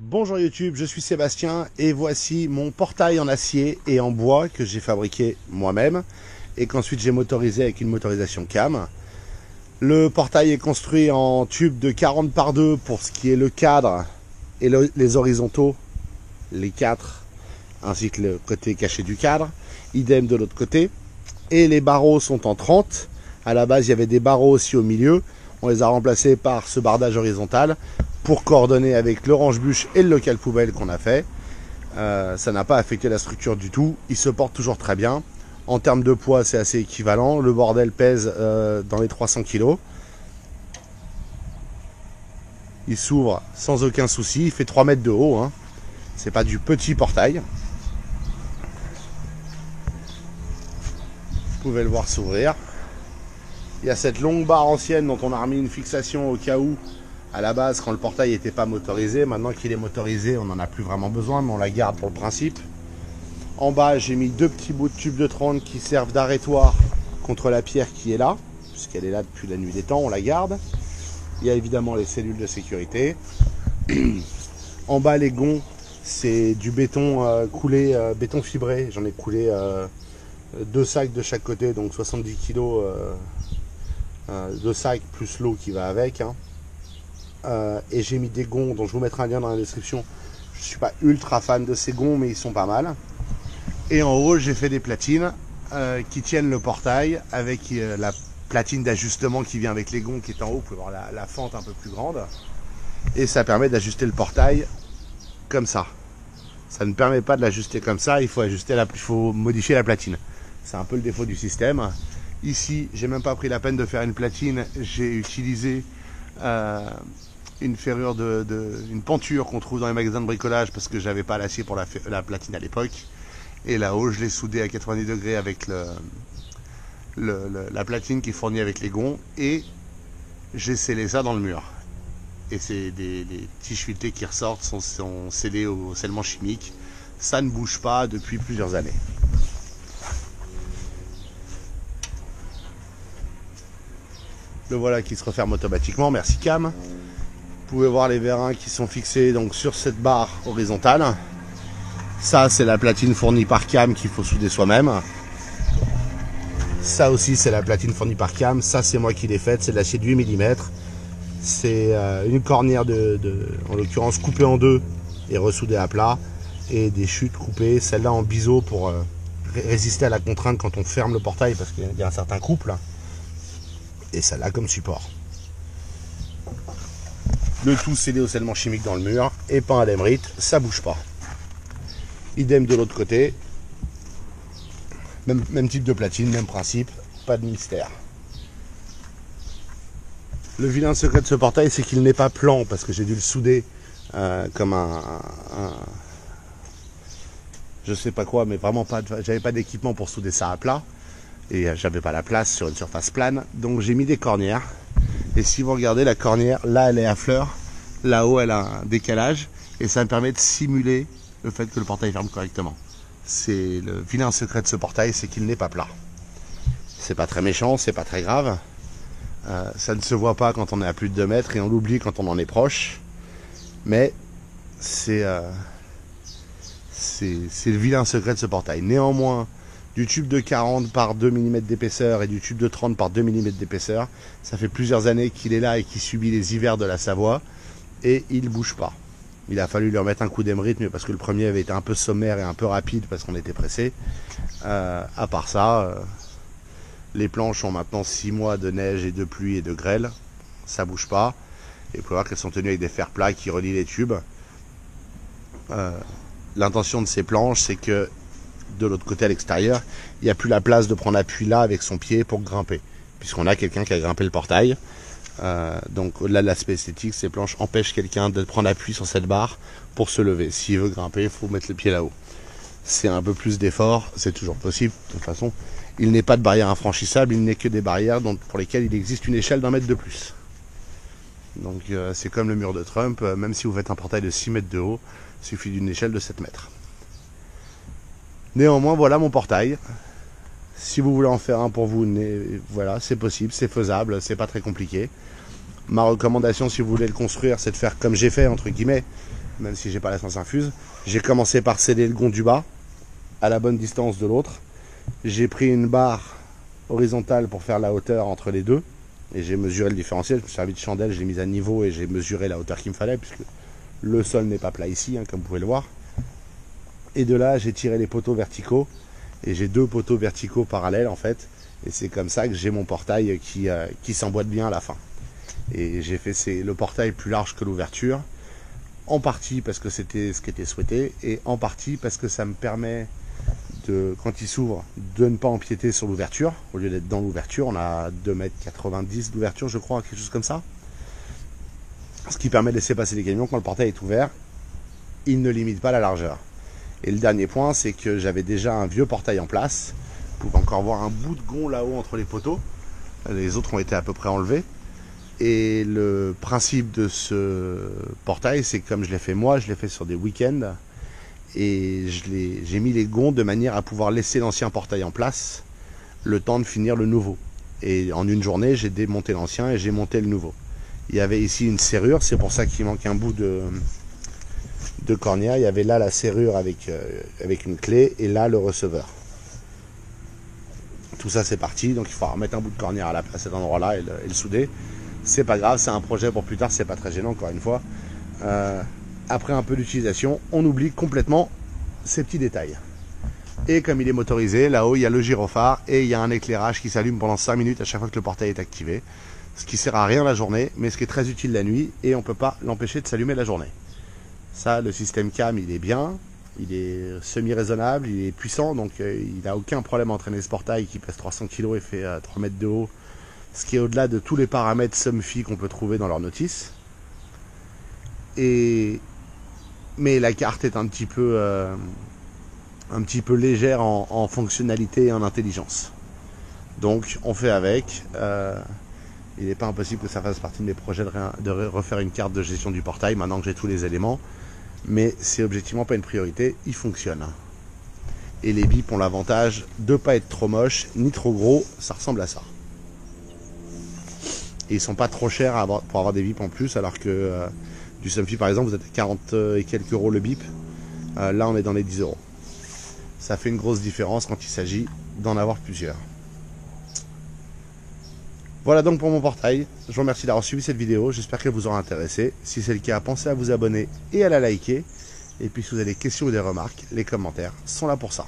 Bonjour YouTube, je suis Sébastien et voici mon portail en acier et en bois que j'ai fabriqué moi-même et qu'ensuite j'ai motorisé avec une motorisation cam. Le portail est construit en tube de 40 par 2 pour ce qui est le cadre et les horizontaux, les 4, ainsi que le côté caché du cadre, idem de l'autre côté. Et les barreaux sont en 30. À la base il y avait des barreaux aussi au milieu, on les a remplacés par ce bardage horizontal pour coordonner avec l'orange bûche et le local poubelle qu'on a fait. Ça n'a pas affecté la structure du tout, il se porte toujours très bien. En termes de poids, c'est assez équivalent. Le bordel pèse dans les 300 kg. Il s'ouvre sans aucun souci, il fait 3 mètres de haut, hein. C'est pas du petit portail. Vous pouvez le voir s'ouvrir. Il y a cette longue barre ancienne dont on a remis une fixation au cas où, à la base, quand le portail n'était pas motorisé. Maintenant qu'il est motorisé, on n'en a plus vraiment besoin, mais on la garde pour le principe. En bas, j'ai mis deux petits bouts de tube de 30 qui servent d'arrêtoir contre la pierre qui est là, puisqu'elle est là depuis la nuit des temps, on la garde. Il y a évidemment les cellules de sécurité. En bas, les gonds, c'est du béton coulé, béton fibré. J'en ai coulé 2 sacs de chaque côté, donc 70 kg de sacs plus l'eau qui va avec, hein. Et j'ai mis des gonds dont je vous mettrai un lien dans la description. Je suis pas ultra fan de ces gonds, mais ils sont pas mal. Et en haut, j'ai fait des platines qui tiennent le portail avec la platine d'ajustement qui vient avec les gonds qui est en haut. Vous pouvez voir la fente un peu plus grande. Et ça permet d'ajuster le portail comme ça. Ça ne permet pas de l'ajuster comme ça, il faut modifier la platine. C'est un peu le défaut du système. Ici, j'ai même pas pris la peine de faire une platine, j'ai utilisé une ferrure une penture qu'on trouve dans les magasins de bricolage parce que j'avais pas l'acier pour la platine à l'époque. Et là-haut, je l'ai soudé à 90 degrés avec la platine qui est fournie avec les gonds et j'ai scellé ça dans le mur. Et c'est les tiges filetées qui ressortent sont scellées au scellement chimique. Ça ne bouge pas depuis plusieurs années. Le voilà qui se referme automatiquement, merci cam. Vous pouvez voir les vérins qui sont fixés donc sur cette barre horizontale. Ça c'est la platine fournie par cam qu'il faut souder soi-même. Ça aussi c'est la platine fournie par cam. Ça c'est moi qui l'ai faite, c'est de l'acier de 8 mm. C'est une cornière en l'occurrence coupée en deux et ressoudée à plat. Et des chutes coupées, celle-là en biseau pour résister à la contrainte quand on ferme le portail parce qu'il y a un certain couple. Et celle-là comme support. Le tout scellé au scellement chimique dans le mur et peint à l'émérite, ça bouge pas. Idem de l'autre côté, même type de platine, même principe, pas de mystère. Le vilain secret de ce portail, c'est qu'il n'est pas plan parce que j'ai dû le souder comme je sais pas quoi, mais vraiment pas, j'avais pas d'équipement pour souder ça à plat et j'avais pas la place sur une surface plane, donc j'ai mis des cornières. Et si vous regardez la cornière, là elle est à fleur, là-haut elle a un décalage et ça me permet de simuler le fait que le portail ferme correctement. C'est le vilain secret de ce portail, c'est qu'il n'est pas plat. C'est pas très méchant, c'est pas très grave. Ça ne se voit pas quand on est à plus de 2 mètres et on l'oublie quand on en est proche. Mais c'est le vilain secret de ce portail. Néanmoins, du tube de 40 par 2 mm d'épaisseur et du tube de 30 par 2 mm d'épaisseur, ça fait plusieurs années qu'il est là et qu'il subit les hivers de la Savoie et il ne bouge pas. Il a fallu lui remettre un coup d'émérite, mais parce que le premier avait été un peu sommaire et un peu rapide parce qu'on était pressé. À part ça, les planches ont maintenant 6 mois de neige et de pluie et de grêle. Ça bouge pas. Et vous pouvez voir qu'elles sont tenues avec des fers plats qui relient les tubes. L'intention de ces planches, c'est que de l'autre côté à l'extérieur, il n'y a plus la place de prendre appui là avec son pied pour grimper. Puisqu'on a quelqu'un qui a grimpé le portail. Donc au-delà de l'aspect esthétique, ces planches empêchent quelqu'un de prendre appui sur cette barre pour se lever. S'il veut grimper, il faut mettre le pied là-haut. C'est un peu plus d'effort, c'est toujours possible. De toute façon, il n'est pas de barrière infranchissable, il n'est que des barrières pour lesquelles il existe une échelle d'1 mètre de plus. Donc c'est comme le mur de Trump, même si vous faites un portail de 6 mètres de haut, il suffit d'une échelle de 7 mètres. Néanmoins, voilà mon portail. Si vous voulez en faire un pour vous, voilà, c'est possible, c'est faisable, c'est pas très compliqué. Ma recommandation, si vous voulez le construire, c'est de faire comme j'ai fait, entre guillemets, même si j'ai pas la sens infuse. J'ai commencé par sceller le gond du bas à la bonne distance de l'autre. J'ai pris une barre horizontale pour faire la hauteur entre les deux et j'ai mesuré le différentiel. Je me suis servi de chandelle, je l'ai mise à niveau et j'ai mesuré la hauteur qu'il me fallait puisque le sol n'est pas plat ici, hein, comme vous pouvez le voir. Et de là, j'ai tiré les poteaux verticaux et j'ai 2 poteaux verticaux parallèles en fait. Et c'est comme ça que j'ai mon portail qui s'emboîte bien à la fin. Et j'ai fait le portail plus large que l'ouverture, en partie parce que c'était ce qui était souhaité, et en partie parce que ça me permet, quand il s'ouvre, de ne pas empiéter sur l'ouverture. Au lieu d'être dans l'ouverture, on a 2,90 m d'ouverture, je crois, quelque chose comme ça. Ce qui permet de laisser passer les camions quand le portail est ouvert. Il ne limite pas la largeur. Et le dernier point, c'est que j'avais déjà un vieux portail en place. Vous pouvez encore voir un bout de gond là-haut entre les poteaux. Les autres ont été à peu près enlevés. Et le principe de ce portail, c'est que comme je l'ai fait moi, je l'ai fait sur des week-ends. Et j'ai mis les gonds de manière à pouvoir laisser l'ancien portail en place le temps de finir le nouveau. Et en une journée, j'ai démonté l'ancien et j'ai monté le nouveau. Il y avait ici une serrure, c'est pour ça qu'il manque un bout de cornière. Il y avait là la serrure avec une clé et là le receveur. Tout ça c'est parti, donc il faudra remettre un bout de cornière à cet endroit-là et le souder. C'est pas grave, c'est un projet pour plus tard, c'est pas très gênant encore une fois. Après un peu d'utilisation, on oublie complètement ces petits détails. Et comme il est motorisé, là-haut il y a le gyrophare et il y a un éclairage qui s'allume pendant 5 minutes à chaque fois que le portail est activé. Ce qui sert à rien la journée, mais ce qui est très utile la nuit et on peut pas l'empêcher de s'allumer la journée. Ça, le système cam, il est bien. Il est semi-raisonnable, il est puissant, donc il n'a aucun problème à entraîner ce portail qui pèse 300 kg et fait 3 mètres de haut, ce qui est au-delà de tous les paramètres Somfy qu'on peut trouver dans leur notice. Mais la carte est un petit peu légère en fonctionnalité et en intelligence. Donc on fait avec. Il n'est pas impossible que ça fasse partie de mes projets de refaire une carte de gestion du portail maintenant que j'ai tous les éléments. Mais c'est objectivement pas une priorité, il fonctionne. Et les bips ont l'avantage de ne pas être trop moches ni trop gros, ça ressemble à ça. Et ils sont pas trop chers pour avoir des bips en plus, alors que du Somfy par exemple, vous êtes à 40 et quelques euros le bip. Là on est dans les 10 euros. Ça fait une grosse différence quand il s'agit d'en avoir plusieurs. Voilà donc pour mon portail. Je vous remercie d'avoir suivi cette vidéo. J'espère qu'elle vous aura intéressé. Si c'est le cas, pensez à vous abonner et à la liker. Et puis si vous avez des questions ou des remarques, les commentaires sont là pour ça.